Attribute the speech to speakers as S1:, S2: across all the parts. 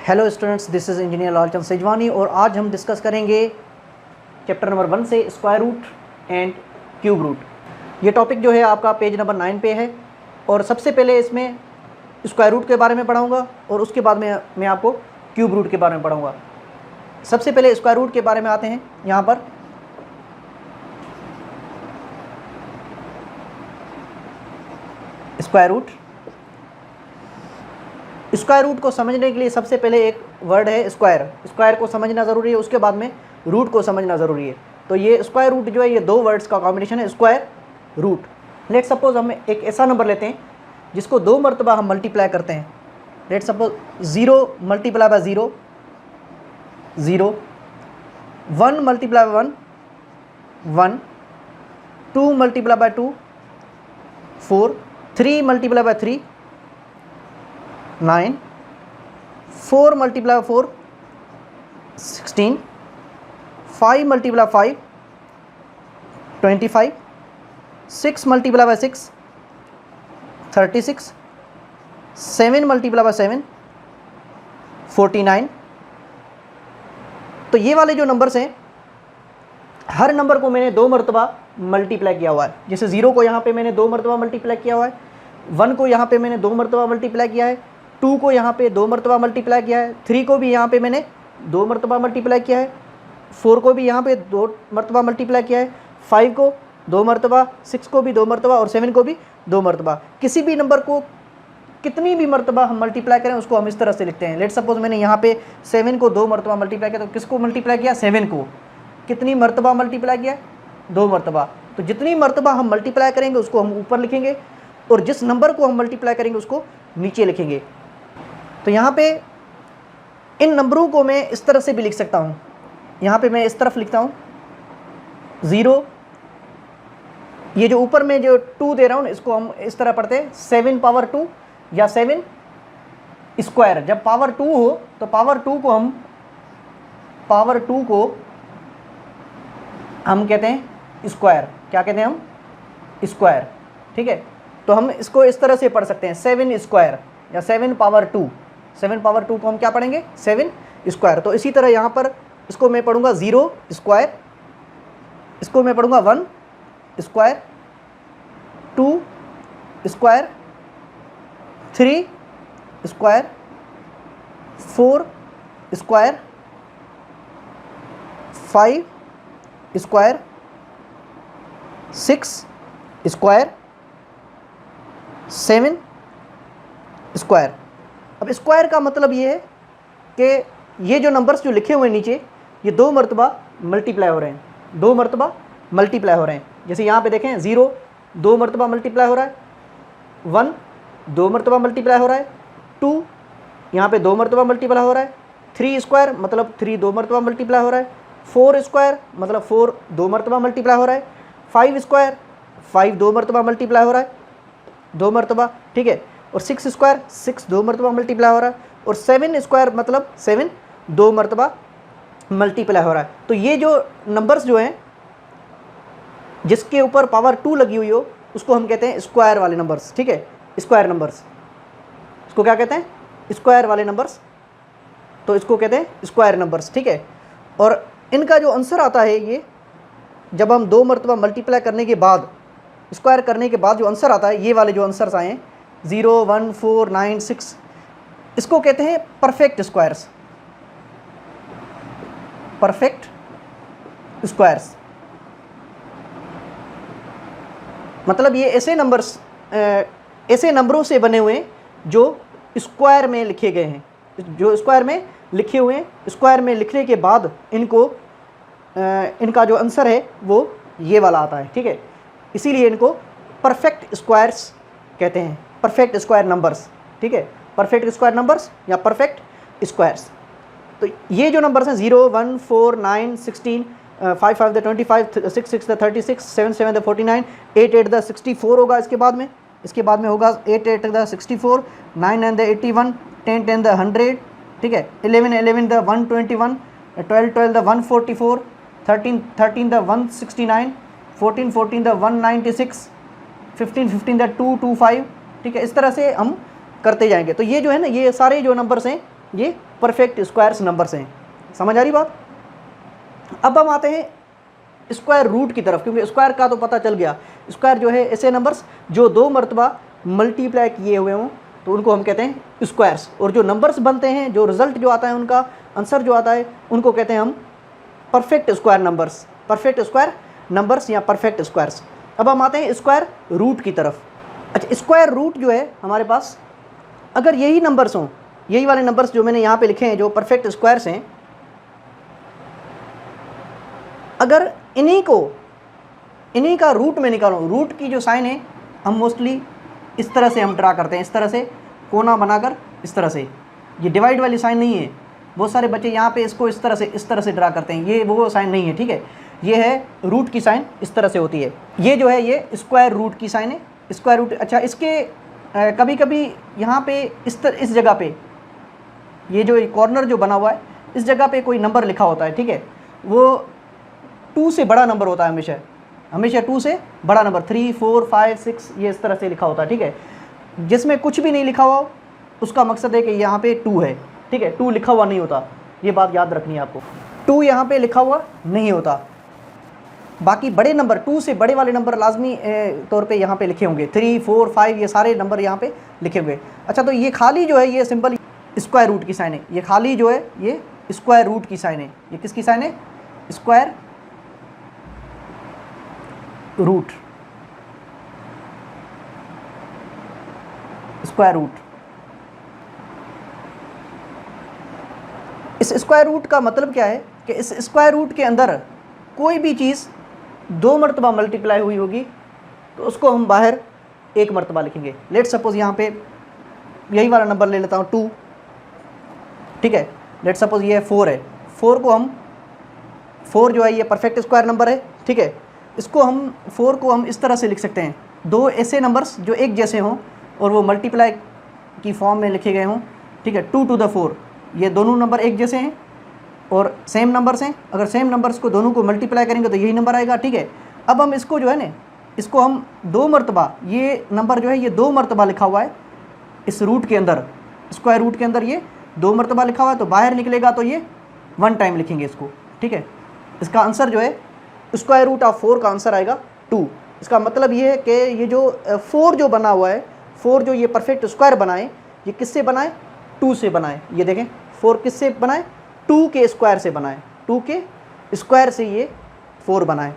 S1: Hello students, this is engineer Lalchand Sejwani और आज हम डिस्कस करेंगे चैप्टर नंबर 1 से square root and cube root. ये टॉपिक जो है आपका पेज नंबर 9 पे है और सबसे पहले इसमें स्क्वायर रूट के बारे में पढ़ाऊंगा और उसके बाद में मैं आपको क्यूब रूट के बारे में पढ़ाऊंगा। सबसे पहले स्क्वायर रूट के बारे में आते हैं। यहाँ पर स्क्वायर रूट को समझने के लिए सबसे पहले एक वर्ड है स्क्वायर। स्क्वायर को समझना ज़रूरी है, उसके बाद में रूट को समझना ज़रूरी है। तो ये स्क्वायर रूट जो है ये दो वर्ड्स का कॉम्बिनेशन है, स्क्वायर रूट। लेट सपोज हम एक ऐसा नंबर लेते हैं जिसको दो मरतबा हम मल्टीप्लाई करते हैं। Let suppose 0 multiply by 0 0, 1 multiply by 1 1, 2 multiply by 2 4, 3 multiply by 3 9, 4 multiply 4 16, 5 multiply 5 25, 6 multiply by 6 36, 7 multiply by 7 49। तो ये वाले जो नंबर्स हैं, हर नंबर को मैंने दो मरतबा मल्टीप्लाई किया हुआ है। जैसे 0 को यहाँ पे मैंने दो मरतबा मल्टीप्लाई किया हुआ है, 1 को यहाँ पे मैंने दो मरतबा मल्टीप्लाई किया है, 2 को यहाँ पे दो मरतबा मल्टीप्लाई किया है, 3 को भी यहाँ पे मैंने दो मरतबा मल्टीप्लाई किया है, 4 को भी यहाँ पे दो मरतबा मल्टीप्लाई किया है, 5 को दो मरतबा, 6 को भी दो मरतबा और 7 को भी दो मरतबा। किसी भी नंबर को कितनी भी मरतबा हम मल्टीप्लाई करें उसको हम इस तरह से लिखते हैं। लेट सपोज मैंने यहाँ पे 7 को दो मरतबा मल्टीप्लाई किया, तो किसको मल्टीप्लाई किया? 7 को। कितनी मरतबा मल्टीप्लाई किया? दो मरतबा। तो जितनी मरतबा हम मल्टीप्लाई करेंगे उसको हम ऊपर लिखेंगे और जिस नंबर को हम मल्टीप्लाई करेंगे उसको नीचे लिखेंगे। तो यहाँ पे इन नंबरों को मैं इस तरह से भी लिख सकता हूँ। यहाँ पे मैं इस तरफ लिखता हूँ 0, ये जो ऊपर में जो 2 दे रहा हूँ इसको हम इस तरह पढ़ते हैं 7 पावर 2 या 7 स्क्वायर। जब पावर 2 हो तो पावर 2 को हम कहते हैं स्क्वायर। क्या कहते हैं हम? स्क्वायर। ठीक है, तो हम इसको इस तरह से पढ़ सकते हैं 7 स्क्वायर या 7 पावर 2। 7 पावर 2 को हम क्या पढ़ेंगे? 7 स्क्वायर। तो इसी तरह यहाँ पर इसको मैं पढ़ूंगा 0 स्क्वायर, इसको मैं पढ़ूंगा 1 square, 2 square, 3 square, 4 square, 5 square, 6 square, 7 square. अब स्क्वायर का मतलब ये है कि ये जो नंबर्स जो लिखे हुए हैं नीचे, ये दो मरतबा मल्टीप्लाई हो रहे हैं, दो मरतबा मल्टीप्लाई हो रहे हैं। जैसे यहाँ पे देखें 0 दो मरतबा मल्टीप्लाई हो रहा है, 1 दो मरतबा मल्टीप्लाई हो रहा है, 2 यहाँ पे दो मरतबा मल्टीप्लाई हो रहा है, 3 स्क्वायर मतलब 3 दो मरतबा मल्टीप्लाई हो रहा है, 4 स्क्वायर मतलब 4 दो मरतबा मल्टीप्लाई हो रहा है, 5 स्क्वायर 5 दो मरतबा मल्टीप्लाई हो रहा है, दो मरतबा। ठीक है, और 6 स्क्वायर 6 दो मरतबा मल्टीप्लाई हो रहा है, और 7 स्क्वायर मतलब 7 दो मरतबा मल्टीप्लाई हो रहा है। तो ये जो नंबर्स जो हैं जिसके ऊपर पावर 2 लगी हुई हो उसको हम कहते हैं स्क्वायर वाले नंबर्स। ठीक है, स्क्वायर नंबर्स, इसको क्या कहते हैं? स्क्वायर वाले नंबर्स। तो इसको कहते हैं स्क्वायर नंबर्स। ठीक है, और इनका जो आंसर आता है, ये जब हम दो मरतबा मल्टीप्लाई करने के बाद, स्क्वायर करने के बाद जो आंसर आता है, ये वाले जो आंसर्स आए हैं 0 1 4 9 6, इसको कहते हैं परफेक्ट स्क्वायर्स। परफेक्ट स्क्वायर्स मतलब ये ऐसे नंबर्स, ऐसे नंबरों से बने हुए हैं जो स्क्वायर में लिखे गए हैं, जो स्क्वायर में लिखे हुए हैं। स्क्वायर में लिखने के बाद इनको इनका जो आंसर है वो ये वाला आता है। ठीक है, इसीलिए इनको परफेक्ट स्क्वायर्स कहते हैं, परफेक्ट स्क्वायर नंबर्स। ठीक है, परफेक्ट स्क्वायर नंबर्स या परफेक्ट स्क्वायर्स। तो ये जो नंबर्स हैं 0 1 4 9 16, 5 5 25, 6 6 36, 7 7 49, 8 8 64 होगा इसके बाद में। इसके बाद में होगा 8 8 64, 9 9 81, 10 10 100। ठीक है, 11 11 121, 12 12 144, 13 13 169, 14 14 196, 15 15 225। ठीक है, इस तरह से हम करते जाएंगे। तो ये जो है ना, ये सारे जो नंबर्स हैं ये परफेक्ट स्क्वायर्स नंबर्स हैं। समझ आ रही बात। अब हम आते हैं स्क्वायर रूट की तरफ, क्योंकि स्क्वायर का तो पता चल गया। स्क्वायर जो है ऐसे नंबर्स जो 2 मरतबा मल्टीप्लाई किए हुए हों तो उनको हम कहते हैं स्क्वायर्स, और जो नंबर्स बनते हैं, जो रिजल्ट जो आता है, उनका आंसर जो आता है, उनको कहते हैं हम perfect square numbers, perfect square numbers या परफेक्ट स्क्वायर्स। अब हम आते हैं स्क्वायर रूट की तरफ। अच्छा, स्क्वायर रूट जो है हमारे पास, अगर यही नंबर्स हों, यही वाले नंबर्स जो मैंने यहाँ पे लिखे हैं जो परफेक्ट स्क्वायर्स हैं, अगर इन्हीं का रूट में निकालो, रूट की जो साइन है हम मोस्टली इस तरह से हम ड्रा करते हैं, इस तरह से कोना बनाकर, इस तरह से। ये डिवाइड वाली साइन नहीं है। बहुत सारे बच्चे यहाँ पे इसको इस तरह से ड्रा करते हैं, ये वो साइन नहीं है, ठीक है। ये है रूट की साइन, इस तरह से होती है। ये जो है ये स्क्वायर रूट की साइन है, स्क्वायर रूट। अच्छा, इसके कभी कभी यहाँ पे इस जगह पे, ये जो कॉर्नर जो बना हुआ है, इस जगह पे कोई नंबर लिखा होता है, ठीक है। वो 2 से बड़ा नंबर होता है हमेशा, हमेशा 2 से बड़ा नंबर, 3, 4, 5, 6 ये इस तरह से लिखा होता है, ठीक है। जिसमें कुछ भी नहीं लिखा हुआ उसका मकसद है कि यहाँ पे 2 है, ठीक है। 2 लिखा हुआ नहीं होता, ये बात याद रखनी है आपको। 2 यहाँ पे लिखा हुआ नहीं होता। बाकी बड़े नंबर, 2 से बड़े वाले नंबर लाजमी तौर पे यहाँ पे लिखे होंगे, 3, 4, 5 ये सारे नंबर यहाँ पे लिखे हुए। अच्छा, तो ये खाली जो है ये सिंपल स्क्वायर रूट की साइन है। ये खाली जो है ये स्क्वायर रूट की साइन है। ये किसकी साइन है? Square root, square root. इस स्क्वायर रूट का मतलब क्या है कि इस स्क्वायर रूट के अंदर कोई भी चीज़ 2 मरतबा मल्टीप्लाई हुई होगी तो उसको हम बाहर 1 मरतबा लिखेंगे। लेट सपोज यहाँ पे यही वाला नंबर ले लेता हूँ 2, ठीक है। लेट सपोज ये 4 है, 4 को हम 4 जो है ये परफेक्ट स्क्वायर नंबर है, ठीक है। इसको हम 4 को हम इस तरह से लिख सकते हैं, 2 ऐसे नंबर्स जो एक जैसे हों और वो मल्टीप्लाई की फॉर्म में लिखे गए हों, ठीक है। 2 to the 4, ये दोनों नंबर एक जैसे हैं और सेम नंबर्स हैं। अगर सेम नंबर्स को दोनों को मल्टीप्लाई करेंगे तो यही नंबर आएगा, ठीक है। अब हम इसको जो है ना, इसको हम 2 मरतबा, ये नंबर जो है ये 2 मरतबा लिखा हुआ है इस रूट के अंदर, स्क्वायर रूट के अंदर ये 2 मरतबा लिखा हुआ है, तो बाहर निकलेगा तो ये 1 टाइम लिखेंगे इसको, ठीक है। इसका आंसर जो है स्क्वायर रूट ऑफ 4 का आंसर आएगा 2। इसका मतलब ये है कि ये जो 4 जो बना हुआ है, 4 जो ये परफेक्ट स्क्वायर बनाए, ये किससे बनाए? 2 से बनाए। ये देखें 4 किससे बनाए? 2 के स्क्वायर से बनाए, 2 के स्क्वायर से ये 4 बनाए।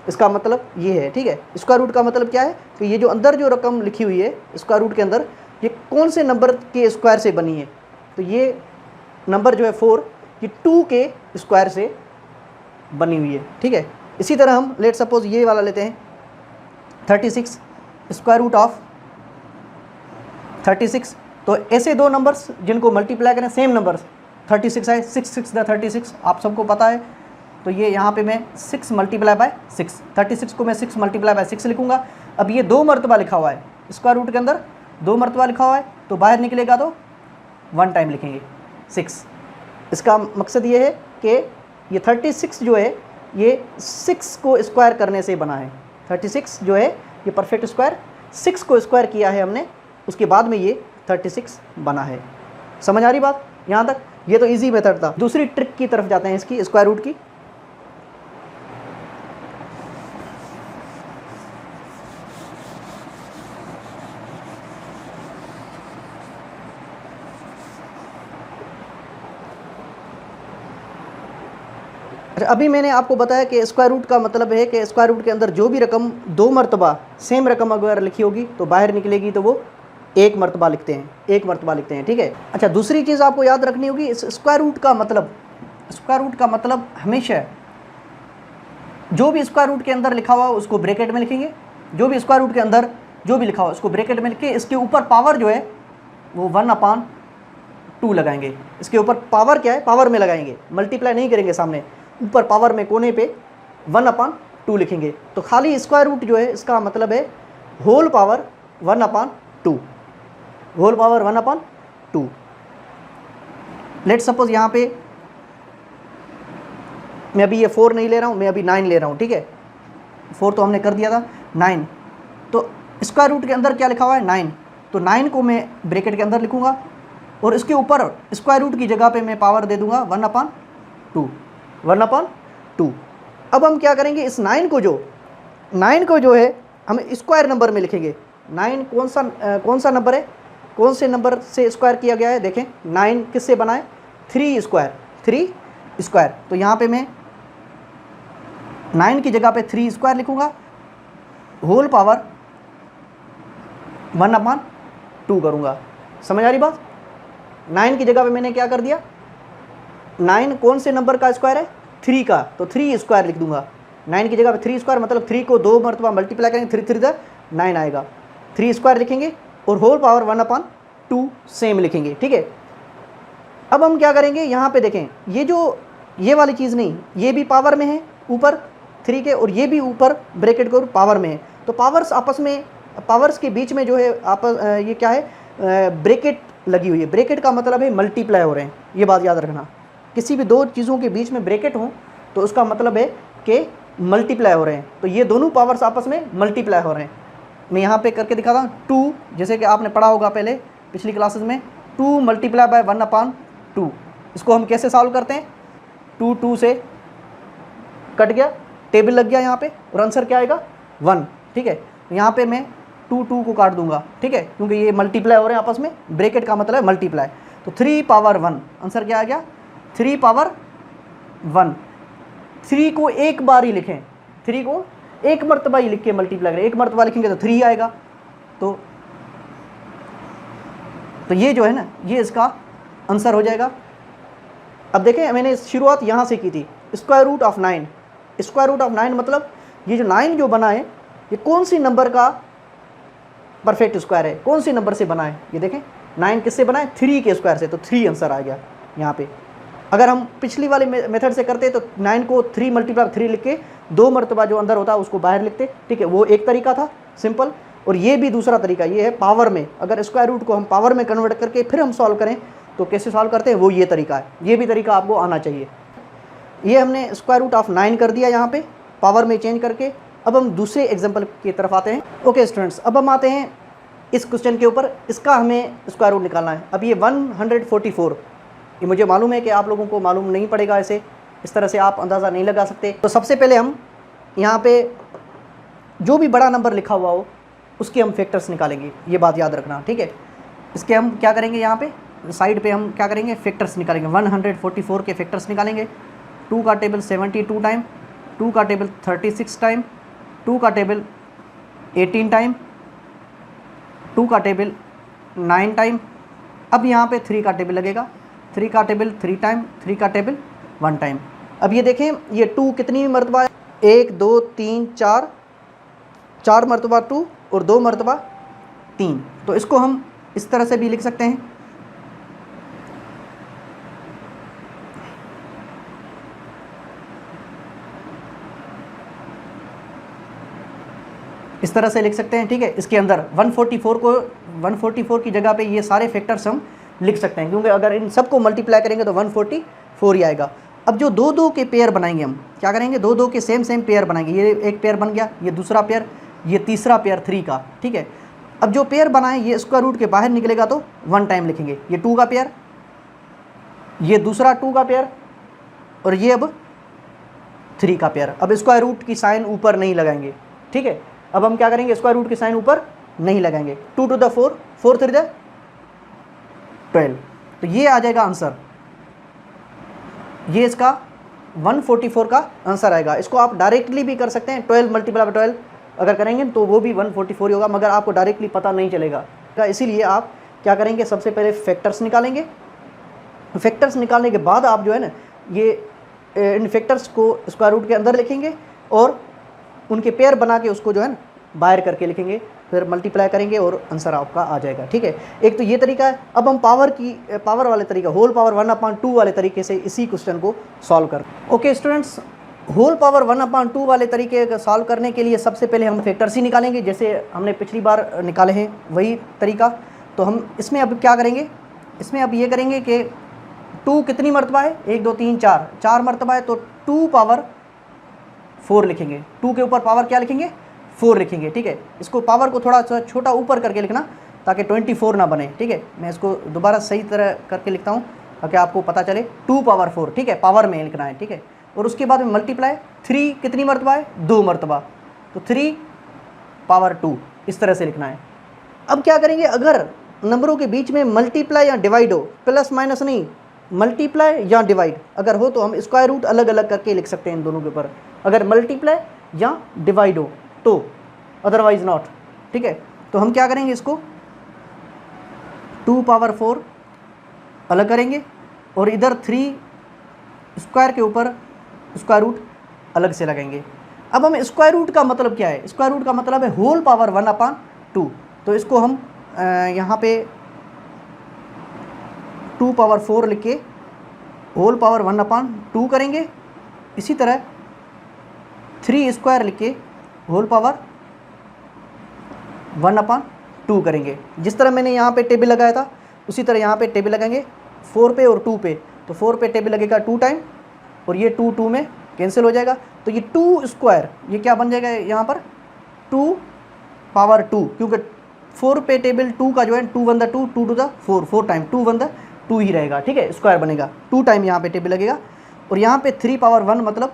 S1: इसका मतलब ये है, ठीक है। स्क्वायर रूट का मतलब क्या है कि ये जो अंदर जो रकम लिखी हुई है स्क्वायर रूट के अंदर, ये कौन से नंबर के स्क्वायर से बनी है? तो ये नंबर जो है 4 ये 2 के स्क्वायर से बनी हुई है, ठीक है। इसी तरह हम लेट सपोज ये वाला लेते हैं 36, स्क्वायर रूट ऑफ 36। तो ऐसे 2 नंबर्स जिनको मल्टीप्लाई करें, सेम नंबर्स, 36 है, 6 6 द 36 आप सबको पता है। तो ये यहाँ पे मैं 6 मल्टीप्लाई बाय 6, 36 को मैं 6 मल्टीप्लाई बाय 6 लिखूँगा। अब ये 2 मरतबा लिखा हुआ है स्क्वायर रूट के अंदर, 2 मरतबा लिखा हुआ है, तो बाहर निकलेगा तो 1 टाइम लिखेंगे 6। इसका मकसद ये है कि ये 36 जो है ये 6 को स्क्वायर करने से बना है। 36 जो है ये परफेक्ट स्क्वायर, 6 को स्क्वायर किया है हमने, उसके बाद में ये 36 बना है। समझ आ रही बात यहाँ तक? ये तो इजी मेथड था। दूसरी ट्रिक की तरफ जाते हैं इसकी, स्क्वायर रूट की। अभी मैंने आपको बताया कि स्क्वायर रूट का मतलब है कि स्क्वायर रूट के अंदर जो भी रकम 2 मरतबा सेम रकम अगर लिखी होगी तो बाहर निकलेगी तो वो 1 मरतबा लिखते हैं, 1 मरतबा लिखते हैं, ठीक है। अच्छा, दूसरी चीज़ आपको याद रखनी होगी, इस स्क्वायर रूट का मतलब, स्क्वायर रूट का मतलब हमेशा जो भी स्क्वायर रूट के अंदर लिखा हुआ उसको ब्रैकेट में लिखेंगे। जो भी स्क्वायर रूट के अंदर जो भी लिखा हुआ उसको ब्रैकेट में लिखे, इसके ऊपर पावर जो है वो 1/2 लगाएंगे। इसके ऊपर पावर क्या है? पावर में लगाएंगे, मल्टीप्लाई नहीं करेंगे सामने, ऊपर पावर में कोने पे 1/2 लिखेंगे। तो खाली स्क्वायर रूट जो है इसका मतलब है whole power 1/2, whole power 1/2। Let suppose यहाँ पे मैं अभी ये 4 नहीं ले रहा हूँ, मैं अभी 9 ले रहा हूँ, ठीक है। 4 तो हमने कर दिया था, 9। तो स्क्वायर रूट के अंदर क्या लिखा हुआ है? 9। तो 9 को मैं ब्रैकेट के अंदर लिखूँगा, और इसके ऊपर स्क्वायर रूट की जगह पे मैं पावर दे दूंगा 1/2, 1/2। अब हम क्या करेंगे, इस 9 को जो है हम स्क्वायर नंबर में लिखेंगे। 9 कौन सा नंबर है, कौन से नंबर से स्क्वायर किया गया है, देखें 9 किससे बना है, 3 स्क्वायर। तो यहाँ पे मैं 9 की जगह पे 3 स्क्वायर लिखूंगा, होल पावर 1/2 करूँगा। समझ आ रही बात? 9 की जगह पे मैंने क्या कर दिया, 9 कौन से नंबर का स्क्वायर है, 3 का, तो 3 स्क्वायर लिख दूंगा। 9 की जगह पे 3 स्क्वायर मतलब 3 को 2 मरतबा मल्टीप्लाई करेंगे, 3 3 9 आएगा। 3 स्क्वायर लिखेंगे और होल पावर 1/2 सेम लिखेंगे, ठीक है। अब हम क्या करेंगे, यहाँ पे देखें, ये वाली चीज़ नहीं, ये भी पावर में है ऊपर 3 के, और ये भी ऊपर ब्रैकेट को पावर में है। तो पावर्स के बीच में जो है ये क्या है, ब्रैकेट लगी हुई है। ब्रैकेट का मतलब है मल्टीप्लाई हो रहे हैं, ये बात याद रखना। किसी भी दो चीज़ों के बीच में ब्रैकेट हो तो उसका मतलब है कि मल्टीप्लाई हो रहे हैं। तो ये दोनों पावर्स आपस में मल्टीप्लाई हो रहे हैं। मैं यहाँ पे करके दिखाता हूँ। 2, जैसे कि आपने पढ़ा होगा पहले पिछली क्लासेस में, 2 मल्टीप्लाई बाय 1/2। इसको हम कैसे सॉल्व करते हैं, 2 से कट गया, टेबल लग गया यहाँ पे, और आंसर क्या आएगा 1, ठीक है। यहाँ पे मैं 2 को काट दूंगा, ठीक है, क्योंकि ये मल्टीप्लाई हो रहे हैं आपस में, ब्रैकेट का मतलब है मल्टीप्लाई। तो 3 पावर 1, आंसर क्या आ गया, 3 पावर 1। 3 को एक बार ही लिखें, 3 को एक मरतबा ही लिख के मल्टीप्लाई करें, एक मरतबा लिखेंगे तो 3 आएगा। तो ये जो है ना, ये इसका आंसर हो जाएगा। अब देखें, मैंने शुरुआत यहाँ से की थी, square root of 9। Square root of 9 मतलब ये जो 9 जो बना है, ये कौन सी नंबर का परफेक्ट स्क्वायर है, कौन सी नंबर से बना है, ये देखें 9 किससे बना है, 3 के स्क्वायर से। तो 3 आंसर आ गया यहाँ पे। अगर हम पिछली वाले मेथड से करते तो 9 को 3 मल्टीप्लाई 3 लिख के 2 मरतबा जो अंदर होता है उसको बाहर लिखते, ठीक है, वो एक तरीका था सिंपल। और ये भी दूसरा तरीका, ये है पावर में, अगर स्क्वायर रूट को हम पावर में कन्वर्ट करके फिर हम सॉल्व करें तो कैसे सॉल्व करते हैं, वो ये तरीका है। ये भी तरीका आपको आना चाहिए। ये हमने स्क्वायर रूट ऑफ 9 कर दिया यहाँ पे पावर में चेंज करके। अब हम दूसरे एग्जाम्पल की तरफ आते हैं। ओके स्टूडेंट्स, अब हम आते हैं इस क्वेश्चन के ऊपर, इसका हमें स्क्वायर रूट निकालना है। अब ये 144, ये मुझे मालूम है कि आप लोगों को मालूम नहीं पड़ेगा, ऐसे इस तरह से आप अंदाज़ा नहीं लगा सकते। तो सबसे पहले हम यहाँ पे जो भी बड़ा नंबर लिखा हुआ हो उसके हम फैक्टर्स निकालेंगे, ये बात याद रखना, ठीक है। इसके हम क्या करेंगे, यहाँ पे साइड पे हम क्या करेंगे, फैक्टर्स निकालेंगे। 144 के फैक्टर्स निकालेंगे। 2 का टेबल 72 टाइम, 2 का टेबल 36 टाइम, 2 का टेबल 18 टाइम, 2 का टेबल 9 टाइम। अब यहाँ पे 3 का टेबल लगेगा, 3 का टेबल 3 टाइम, 3 का टेबल 1 टाइम। अब ये देखें, ये 2 कितनी मरतबा है, 1 2 3 4 मरतबा 2 और 2 मरतबा 3। तो इसको हम इस तरह से भी लिख सकते हैं। इस तरह से लिख सकते हैं, ठीक है। इसके अंदर 144 की जगह पे ये सारे फैक्टर्स हम लिख सकते हैं, क्योंकि अगर इन सबको मल्टीप्लाई करेंगे तो 144 ही आएगा। अब जो 2 के पेयर बनाएंगे, हम क्या करेंगे, 2 के सेम पेयर बनाएंगे। ये एक पेयर बन गया, ये दूसरा पेयर, ये तीसरा पेयर 3 का, ठीक है। अब जो पेयर बनाए ये स्क्वायर रूट के बाहर निकलेगा तो 1 टाइम लिखेंगे। ये 2 का पेयर, ये दूसरा 2 का पेयर, और ये अब 3 का पेयर। अब स्क्वायर रूट की साइन ऊपर नहीं लगाएंगे, ठीक है। अब हम क्या करेंगे, स्क्वायर रूट की साइन ऊपर नहीं लगाएंगे। 2 to the 4, 4 3 12। तो ये आ जाएगा आंसर, ये इसका 144 का आंसर आएगा। इसको आप डायरेक्टली भी कर सकते हैं, 12 मल्टीप्लाई बाय 12 अगर करेंगे तो वो भी 144 ही होगा, मगर आपको डायरेक्टली पता नहीं चलेगा। इसीलिए आप क्या करेंगे, सबसे पहले फैक्टर्स निकालेंगे। फैक्टर्स निकालने के बाद आप जो है ना, ये इन फैक्टर्स को स्क्वायर रूट के अंदर लिखेंगे और उनके पेयर बना के उसको जो है ना बाहर करके लिखेंगे, फिर मल्टीप्लाई करेंगे और आंसर आपका आ जाएगा, ठीक है। एक तो ये तरीका है। अब हम पावर वाले तरीका, होल पावर 1/2 वाले तरीके से इसी क्वेश्चन को सॉल्व कर। ओके स्टूडेंट्स, होल पावर 1/2 वाले तरीके का सॉल्व करने के लिए सबसे पहले हम फैक्टर्स ही निकालेंगे, जैसे हमने पिछली बार निकाले हैं वही तरीका। तो हम इसमें अब क्या करेंगे, इसमें अब ये करेंगे कि 2 कितनी मरतबा है, 1 2 3 4 मरतबा है, तो 2 पावर 4 लिखेंगे। 2 के ऊपर पावर क्या लिखेंगे, 4 लिखेंगे, ठीक है। इसको पावर को थोड़ा सा छोटा ऊपर करके लिखना ताकि 24 ना बने, ठीक है। मैं इसको दोबारा सही तरह करके लिखता हूँ ताकि आपको पता चले, 2 पावर 4, ठीक है, पावर में लिखना है, ठीक है। और उसके बाद में मल्टीप्लाई 3 कितनी मरतबा है, 2 मरतबा, तो 3 पावर 2 इस तरह से लिखना है। अब क्या करेंगे, अगर नंबरों के बीच में मल्टीप्लाई या डिवाइड हो, प्लस माइनस नहीं, मल्टीप्लाई या डिवाइड अगर हो तो हम स्क्वायर रूट अलग अलग करके लिख सकते हैं इन दोनों के ऊपर, अगर मल्टीप्लाई या डिवाइड हो तो, अदरवाइज नॉट, ठीक है। तो हम क्या करेंगे, इसको 2 पावर 4 अलग करेंगे और इधर 3 स्क्वायर के ऊपर स्क्वायर रूट अलग से लगाएंगे। अब हम स्क्वायर रूट का मतलब क्या है, स्क्वायर रूट का मतलब है होल पावर 1/2, तो इसको हम यहाँ पे 2 पावर 4 लिख के होल पावर 1/2 करेंगे। इसी तरह 3 स्क्वायर लिख के होल पावर 1/2 करेंगे। जिस तरह मैंने यहाँ पे टेबल लगाया था उसी तरह यहाँ पे टेबल लगाएंगे 4 पे और 2 पे, तो 4 पे टेबल लगेगा 2 टाइम और ये 2 में कैंसिल हो जाएगा, तो ये 2 स्क्वायर ये क्या बन जाएगा यहाँ पर 2 पावर 2, क्योंकि 4 पे टेबल 2 का जो है 2 1 2 2 2 4 4 टाइम 2 1 2 ही रहेगा, ठीक है, स्क्वायर बनेगा, 2 टाइम यहाँ पे टेबल लगेगा। और यहाँ पे 3 पावर 1 मतलब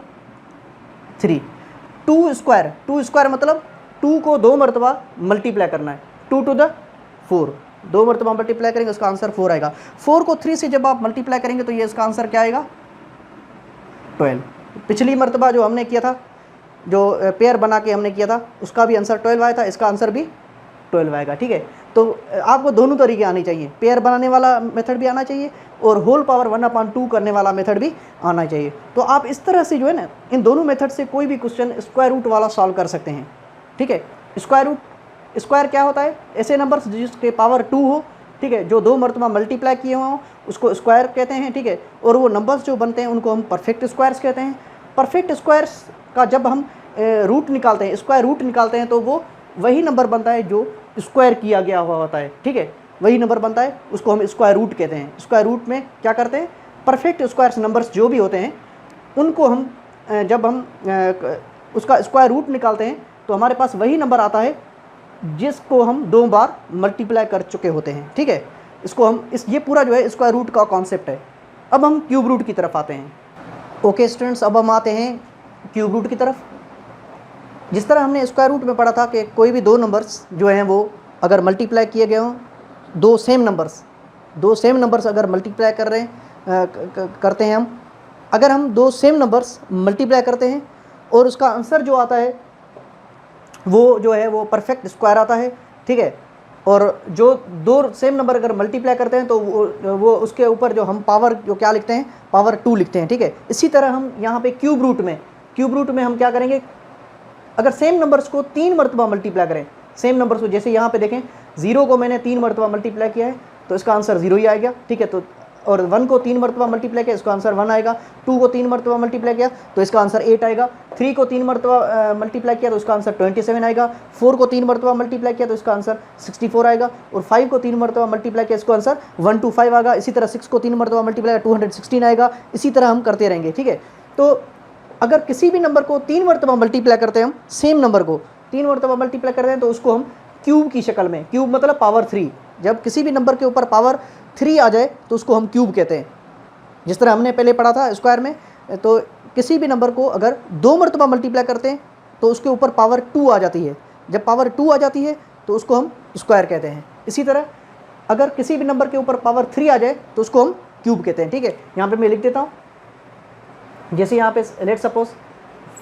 S1: 3, 2 स्क्वायर मतलब 2 को 2 मरतबा मल्टीप्लाई करना है, 2 to the 4 2 मरतबा मल्टीप्लाई करेंगे उसका आंसर 4 आएगा। 4 को 3 से जब आप मल्टीप्लाई करेंगे तो ये इसका आंसर क्या आएगा 12। पिछली मरतबा जो हमने किया था, जो पेयर बना के हमने किया था, उसका भी आंसर 12 आया था, इसका आंसर भी 12 आएगा, ठीक है। तो आपको दोनों तरीके आने चाहिए, पेयर बनाने वाला मेथड भी आना चाहिए और होल पावर 1/2 करने वाला मेथड भी आना चाहिए। तो आप इस तरह से जो है ना, इन दोनों मेथड से कोई भी क्वेश्चन स्क्वायर रूट वाला सॉल्व कर सकते हैं, ठीक है। स्क्वायर क्या होता है, ऐसे नंबर्स जिसके पावर 2 हो, ठीक है, जो 2 मरतबा मल्टीप्लाई किए हों उसको स्क्वायर कहते हैं, ठीक है। और वो नंबर्स जो बनते हैं उनको हम परफेक्ट स्क्वायर्स कहते हैं। परफेक्ट स्क्वायर्स का जब हम रूट निकालते हैं, स्क्वायर रूट निकालते हैं, तो वो वही नंबर बनता है जो स्क्वायर किया गया हुआ होता है, ठीक है, वही नंबर बनता है, उसको हम स्क्वायर रूट कहते हैं। स्क्वायर रूट में क्या करते हैं, परफेक्ट स्क्वायर्स नंबर्स जो भी होते हैं उनको हम जब हम उसका स्क्वायर रूट निकालते हैं तो हमारे पास वही नंबर आता है जिसको हम 2 बार मल्टीप्लाई कर चुके होते हैं, ठीक है। इसको हम ये पूरा जो है स्क्वायर रूट का कॉन्सेप्ट है। अब हम क्यूब रूट की तरफ आते हैं। ओके स्टूडेंट्स, अब हम आते हैं क्यूब रूट की तरफ। जिस तरह हमने स्क्वायर रूट में पढ़ा था कि कोई भी 2 नंबर्स जो हैं वो अगर मल्टीप्लाई किए गए हों, 2 सेम नंबर्स अगर मल्टीप्लाई कर रहे हैं करते हैं हम, अगर हम 2 सेम नंबर्स मल्टीप्लाई करते हैं और उसका आंसर जो आता है वो जो है वो परफेक्ट स्क्वायर आता है, ठीक है। और जो 2 सेम नंबर अगर मल्टीप्लाई करते हैं तो वो उसके ऊपर जो हम पावर जो क्या लिखते हैं, पावर 2 लिखते हैं, ठीक है। इसी तरह हम यहाँ पे क्यूब रूट में हम क्या करेंगे, अगर सेम नंबर्स को 3 मरतबा मल्टीप्लाई करें, सेम नंबर्स को, जैसे यहाँ पे देखें 0 को मैंने 3 मरतबा मल्टीप्लाई किया है तो इसका आंसर 0 ही आएगा, ठीक है। तो और 1 को 3 मरतबा मल्टीप्लाई किया इसका आंसर 1 आएगा, 2 को 3 मरतबा मल्टीप्लाई किया तो इसका आंसर 8 आएगा, 3 को 3 मरतबा मल्टीप्लाई किया तो इसका आंसर 27 आएगा, 4 को 3 मरतबा मल्टीप्लाई किया तो इसका आंसर 64 आएगा, और 5 को 3 मरतबा मल्टीप्लाई किया इसका आंसर 125 आएगा। इसी तरह 6 को 3 मरतबा मल्टीप्लाई 216 आएगा। इसी तरह हम करते रहेंगे, ठीक है। तो अगर किसी भी नंबर को 3 मरतबा मल्टीप्लाई करते हैं, हम सेम नंबर को 3 मरतबा मल्टीप्लाई करते हैं तो उसको हम क्यूब की शक्ल में, क्यूब मतलब पावर 3, जब किसी भी नंबर के ऊपर पावर 3 आ जाए तो उसको हम क्यूब कहते हैं। जिस तरह हमने पहले पढ़ा था स्क्वायर में, तो किसी भी नंबर को अगर 2 मरतबा मल्टीप्लाई करते हैं तो उसके ऊपर पावर 2 आ जाती है, जब पावर 2 आ जाती है तो उसको हम स्क्वायर कहते हैं। इसी तरह अगर किसी भी नंबर के ऊपर पावर 3 आ जाए तो उसको हम क्यूब कहते हैं, ठीक है। यहाँ पे मैं लिख देता हूँ, जैसे यहाँ पे लेट सपोज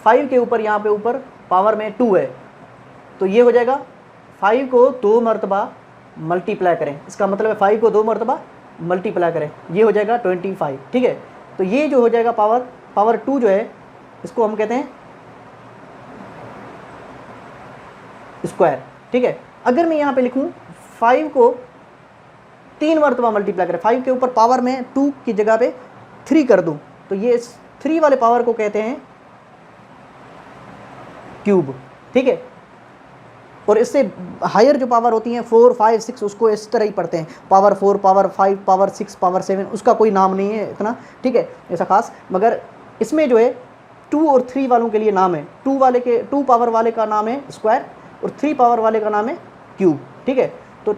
S1: 5 के ऊपर यहाँ पे ऊपर पावर में 2 है, तो ये हो जाएगा 5 को 2 मरतबा मल्टीप्लाई करें, इसका मतलब है 5 को 2 मरतबा मल्टीप्लाई करें, ये हो जाएगा 25, ठीक है। तो ये जो हो जाएगा पावर 2 जो है इसको हम कहते हैं स्क्वायर, ठीक है। अगर मैं यहाँ पे लिखूँ 5 को 3 मरतबा मल्टीप्लाई करें, 5 के ऊपर पावर में 2 की जगह पे 3 कर दूँ तो ये 3 वाले पावर को कहते हैं क्यूब, ठीक है। और इससे हायर जो पावर होती हैं 4, 5, 6 उसको इस तरह ही पढ़ते हैं, पावर 4, पावर 5, पावर 6, पावर 7, उसका कोई नाम नहीं है इतना, ठीक है, ऐसा खास। मगर इसमें जो है 2 और 3 वालों के लिए नाम है, 2 पावर वाले का नाम है स्क्वायर और 3 पावर वाले का नाम है क्यूब, ठीक है। तो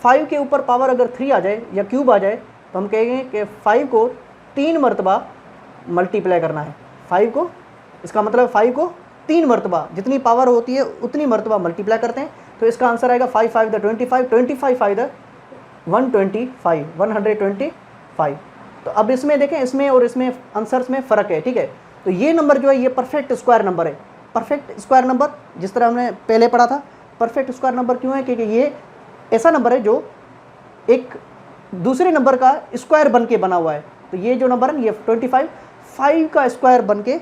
S1: 5 के ऊपर पावर अगर 3 आ जाए या क्यूब आ जाए तो हम कहेंगे कि 5 को 3 मरतबा मल्टीप्लाई करना है। 5 को, इसका मतलब 5 को 3 मरतबा, जितनी पावर होती है उतनी मरतबा मल्टीप्लाई करते हैं। तो इसका आंसर आएगा 5 5 द 25, 25 5 द 125, 125। तो अब इसमें देखें, इसमें और इसमें आंसर्स में फ़र्क है, ठीक है। तो ये नंबर जो है ये परफेक्ट स्क्वायर नंबर है। परफेक्ट स्क्वायर नंबर जिस तरह हमने पहले पढ़ा था, परफेक्ट स्क्वायर नंबर क्यों है? क्योंकि ये ऐसा नंबर है जो एक दूसरे नंबर का स्क्वायर बन के बना हुआ है। तो ये जो नंबर है ये 25 5 का स्क्वायर बन के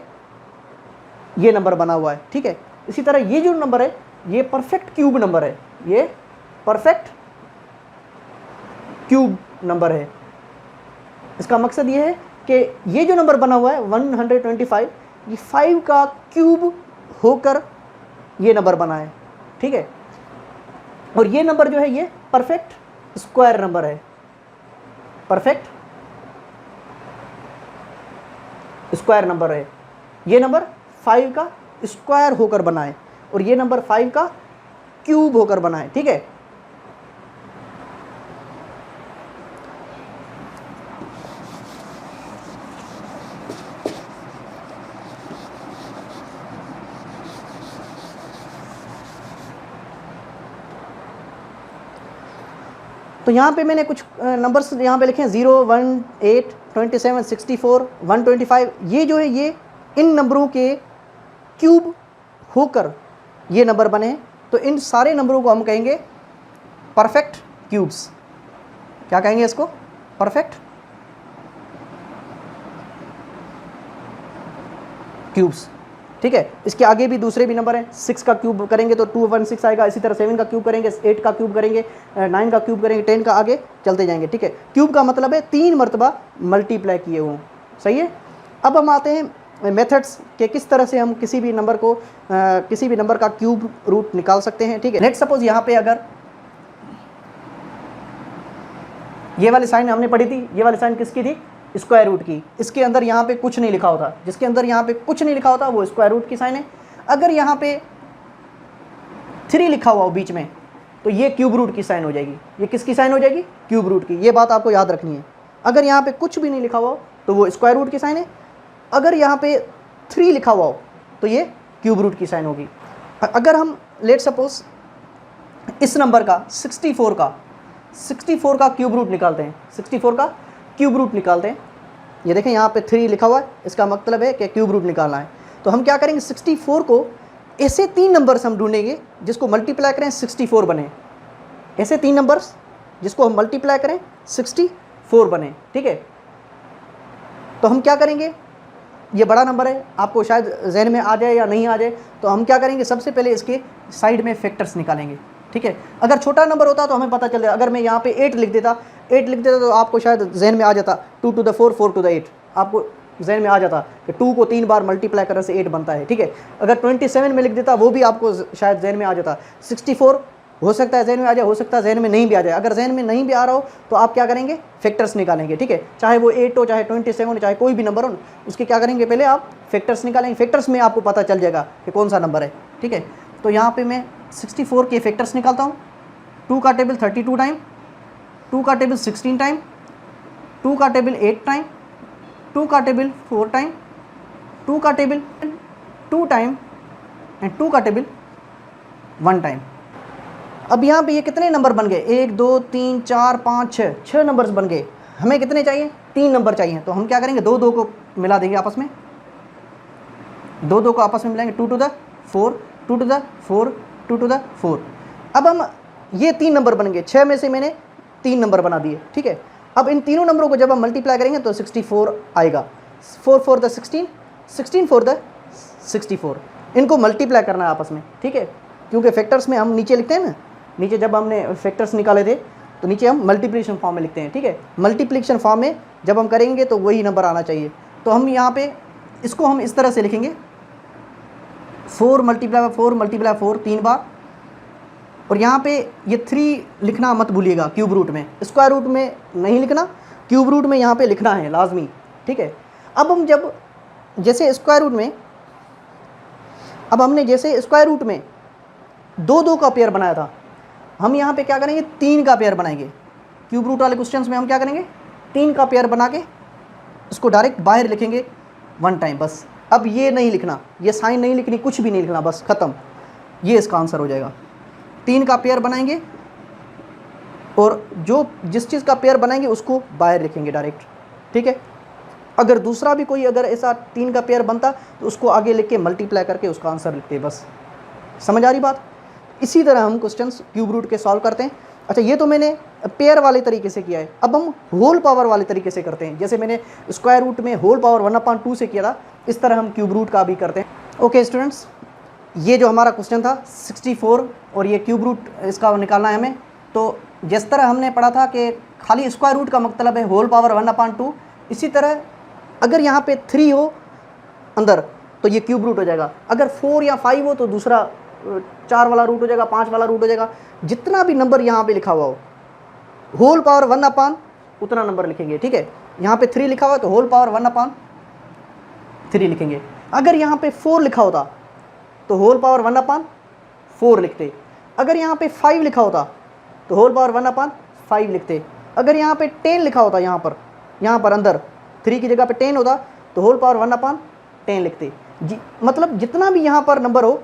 S1: ये नंबर बना हुआ है, ठीक है। इसी तरह ये जो नंबर है ये परफेक्ट क्यूब नंबर है, ये परफेक्ट क्यूब नंबर है। इसका मकसद ये है कि ये जो नंबर बना हुआ है 125, ये 5 का क्यूब होकर ये नंबर बना है, ठीक है। और ये नंबर जो है ये परफेक्ट स्क्वायर नंबर है, परफेक्ट स्क्वायर नंबर है। ये नंबर 5 का स्क्वायर होकर बना है और ये नंबर 5 का क्यूब होकर बना है, ठीक है। तो यहाँ पे मैंने कुछ नंबर्स यहाँ पे लिखे हैं 0 1 8 27 64 125। ये जो है ये इन नंबरों के क्यूब होकर ये नंबर बने हैं। तो इन सारे नंबरों को हम कहेंगे परफेक्ट क्यूब्स। क्या कहेंगे इसको? परफेक्ट क्यूब्स, ठीक है। इसके आगे भी दूसरे भी नंबर हैं। 6 का क्यूब करेंगे तो 216 आएगा। इसी तरह 7 का क्यूब करेंगे, 8 का क्यूब करेंगे, 9 का क्यूब करेंगे, 10 का, आगे चलते जाएंगे, ठीक है। क्यूब का मतलब है 3 मरतबा मल्टीप्लाई किए हों, सही है। अब हम आते हैं मेथड्स के किस तरह से हम किसी भी नंबर को किसी भी नंबर का क्यूब रूट निकाल सकते हैं, ठीक है। लेट्स सपोज यहाँ पे अगर ये वाली साइन हमने पढ़ी थी, ये वाली साइन किसकी थी? स्क्वायर रूट की। इसके अंदर यहाँ पे कुछ नहीं लिखा होता, जिसके अंदर यहाँ पे कुछ नहीं लिखा होता वो स्क्वायर रूट की साइन है। अगर यहाँ पे 3 लिखा हुआ हो बीच में तो ये क्यूब रूट की साइन हो जाएगी। ये किसकी साइन हो जाएगी? क्यूब रूट की। ये बात आपको याद रखनी है। अगर यहाँ पे कुछ भी नहीं लिखा हुआ हो तो वो स्क्वायर रूट की साइन है। अगर यहाँ पे 3 लिखा हुआ हो तो ये क्यूब रूट की साइन होगी। अगर हम लेट सपोज इस नंबर का 64 का क्यूब रूट निकालते हैं, 64 का क्यूब रूट निकालते हैं। ये देखें यहाँ पे 3 लिखा हुआ है, इसका मतलब है कि क्यूब रूट निकालना है। तो हम क्या करेंगे? 64 को ऐसे 3 नंबर्स हम ढूंढेंगे जिसको मल्टीप्लाई करें 64 बने। ऐसे 3 नंबर्स जिसको हम मल्टीप्लाई करें 64 बने, ठीक है। तो हम क्या करेंगे? ये बड़ा नंबर है, आपको शायद जहन में आ जाए या नहीं आ जाए। तो हम क्या करेंगे? सबसे पहले इसके साइड में फैक्टर्स निकालेंगे, ठीक है। अगर छोटा नंबर होता तो हमें पता चल जाए। अगर मैं यहाँ पे 8 लिख देता तो आपको शायद जहन में आ जाता 2 to the 4, 4 to the 8, आपको जहन में आ जाता कि 2 को 3 बार मल्टीप्लाई करने से 8 बनता है, ठीक है। अगर 27 में लिख देता वो भी आपको शायद जहन में आ जाता। 64 हो सकता है जहन में आ जाए, हो सकता है जहन में नहीं भी आ जाए। अगर जहन में नहीं भी आ रहा हो तो आप क्या करेंगे? फैक्टर्स निकालेंगे, ठीक है। चाहे वो 8 हो, चाहे 27 हो, चाहे कोई भी नंबर हो, उसके क्या करेंगे? पहले आप फैक्टर्स निकालेंगे। फैक्टर्स में आपको पता चल जाएगा कि कौन सा नंबर है, ठीक है। तो यहाँ पर मैं 64 के फैक्टर्स निकालता हूँ। 2 का टेबल 32 टाइम, 2 का टेबल 16 टाइम, 2 का टेबल 8 टाइम, 2 का टेबल 4 टाइम, 2 का टेबल 2 टाइम एंड 2 का टेबल 1 टाइम। अब यहाँ पे ये कितने नंबर बन गए? 1 2 3 4 5 6 नंबर्स बन गए। हमें कितने चाहिए? 3 नंबर चाहिए। तो हम क्या करेंगे? 2 2 को मिला देंगे आपस में, 2 2 को आपस में मिलाएंगे। 2 to the 4, 2 to the 4, 2 to the 4। अब हम ये 3 नंबर बन गए। 6 में से मैंने 3 नंबर बना दिए, ठीक है। अब इन तीनों नंबरों को जब हम मल्टीप्लाई करेंगे तो 64 आएगा। 4 4 the 16, 16 4 the 64। इनको मल्टीप्लाई करना है आपस में, ठीक है। क्योंकि फैक्टर्स में हम नीचे लिखते हैं ना, नीचे जब हमने फैक्टर्स निकाले थे तो नीचे हम मल्टीप्लिकेशन फॉर्म में लिखते हैं, ठीक है। मल्टीप्लिकेशन फॉर्म में जब हम करेंगे तो वही नंबर आना चाहिए। तो हम यहाँ पे इसको हम इस तरह से लिखेंगे 4 मल्टीप्लाई 4 3 बार। और यहाँ पे ये 3 लिखना मत भूलिएगा क्यूब रूट में, स्क्वायर रूट में नहीं लिखना, क्यूब रूट में यहाँ पे लिखना है लाजमी, ठीक है। अब हम जब जैसे स्क्वायर रूट में, अब हमने जैसे स्क्वायर रूट में 2 2 का पेयर बनाया था, हम यहाँ पे क्या करेंगे, 3 का पेयर बनाएंगे। क्यूब रूट वाले क्वेश्चंस में हम क्या करेंगे, 3 का पेयर बना के इसको डायरेक्ट बाहर लिखेंगे 1 टाइम बस। अब ये नहीं लिखना, ये साइन नहीं लिखनी, कुछ भी नहीं लिखना, बस ख़त्म। ये इसका आंसर हो जाएगा। 3 का पेयर बनाएंगे और जो जिस चीज़ का पेयर बनाएंगे उसको बाहर लिखेंगे डायरेक्ट, ठीक है। अगर दूसरा भी कोई अगर ऐसा 3 का पेयर बनता तो उसको आगे लिख के मल्टीप्लाई करके उसका आंसर लिखते, बस। समझ आ रही बात। इसी तरह हम क्वेश्चंस क्यूब रूट के सॉल्व करते हैं। अच्छा, ये तो मैंने पेयर वाले तरीके से किया है। अब हम होल पावर वाले तरीके से करते हैं। जैसे मैंने स्क्वायर रूट में होल पावर 1/2 से किया था, इस तरह हम क्यूब रूट का भी करते हैं। ओके स्टूडेंट्स, ये जो हमारा क्वेश्चन था 64 और ये क्यूब रूट इसका निकालना है हमें। तो जिस तरह हमने पढ़ा था कि खाली स्क्वायर रूट का मतलब है होल पावर 1/2, इसी तरह अगर यहाँ पे 3 हो अंदर तो ये क्यूब रूट हो जाएगा। अगर 4 या 5 हो तो दूसरा 4 वाला रूट हो जाएगा, 5 वाला रूट हो जाएगा। जितना भी नंबर यहाँ पे लिखा हुआ हो, होल पावर 1/, उतना नंबर लिखेंगे, ठीक है। यहाँ पे 3 लिखा हुआ है तो होल पावर 1/3 लिखेंगे। अगर यहाँ पे 4 लिखा होता तो होल पावर 1/4 लिखते। अगर यहाँ पे 5 लिखा होता तो होल पावर 1/5 लिखते। अगर यहाँ पे 10 लिखा होता, यहाँ पर अंदर 3 की जगह पे 10 होता तो होल पावर 1/10 लिखते। मतलब जितना भी यहाँ पर नंबर हो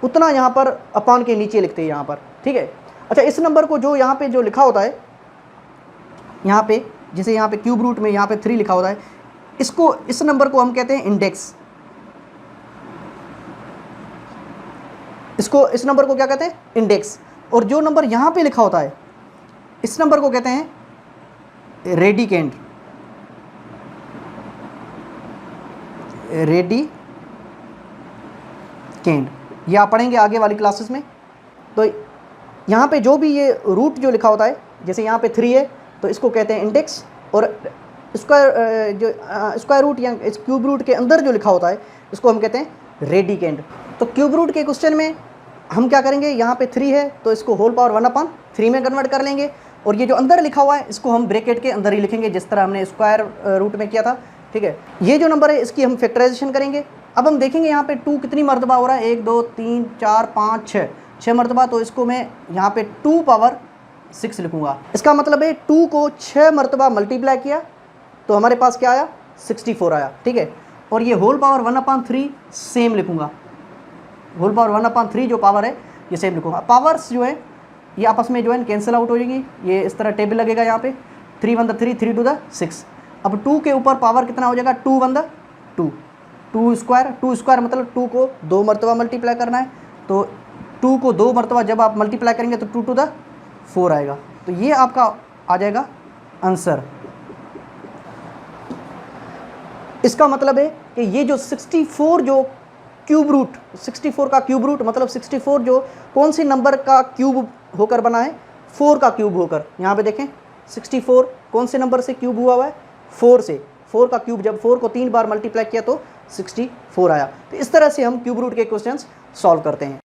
S1: उतना यहाँ पर अपान के नीचे लिखते हैं यहाँ पर, ठीक है। अच्छा, इस नंबर को जो यहाँ पे जो लिखा होता है, यहाँ पे जैसे यहाँ पे क्यूब रूट में यहाँ पे 3 लिखा होता है, इसको इस नंबर को हम कहते हैं इंडेक्स। इस नंबर को क्या कहते हैं, इंडेक्स। और जो नंबर यहाँ पे लिखा होता है इस नंबर को कहते हैं रेडिकेंड। ये आप पढ़ेंगे आगे वाली क्लासेस में। तो यहाँ पे जो भी ये रूट जो लिखा होता है, जैसे यहाँ पे 3 है तो इसको कहते हैं इंडेक्स। और स्क्वायर रूट या इस क्यूब रूट के अंदर जो लिखा होता है इसको हम कहते हैं रेडिकेंड। तो क्यूब रूट के क्वेश्चन में हम क्या करेंगे, यहाँ पे 3 है तो इसको होल पावर 1/3 में कन्वर्ट कर लेंगे। और ये जो अंदर लिखा हुआ है इसको हम ब्रैकेट के अंदर ही लिखेंगे, जिस तरह हमने स्क्वायर रूट में किया था, ठीक है। ये जो नंबर है इसकी हम फैक्टराइजेशन करेंगे। अब हम देखेंगे यहाँ पे 2 कितनी मरतबा हो रहा है, 1 2 3 4 5 6 मरतबा। तो इसको मैं यहाँ पे 2 पावर 6 लिखूँगा। इसका मतलब है 2 को 6 मरतबा मल्टीप्लाई किया तो हमारे पास क्या आया, 64 आया, ठीक है। और ये होल पावर 1/3 सेम लिखूँगा। होल पावर 1/3 जो पावर है ये सेम लिखूँगा। पावर्स जो है ये आपस में जो है कैंसिल आउट हो जाएगी। ये इस तरह टेबल लगेगा यहाँ पे 3 1 3 3 2 6। अब 2 के ऊपर पावर कितना हो जाएगा, 2 1 2, 2 स्क्वायर मतलब 2 को 2 मरतबा मल्टीप्लाई करना है। तो 2 को 2 मरतबा जब आप मल्टीप्लाई करेंगे तो 2 to the 4 आएगा। तो ये आपका आ जाएगा आंसर। इसका मतलब है कि ये जो 64 जो क्यूब रूट 64 का क्यूब रूट मतलब 64 जो कौन सी नंबर का क्यूब होकर बना है, 4 का क्यूब होकर। यहाँ पे देखें 64 कौन से नंबर से क्यूब हुआ है, 4 से। 4 का क्यूब जब 4 को 3 बार मल्टीप्लाई किया तो 64 आया। तो इस तरह से हम क्यूब रूट के क्वेश्चंस सॉल्व करते हैं।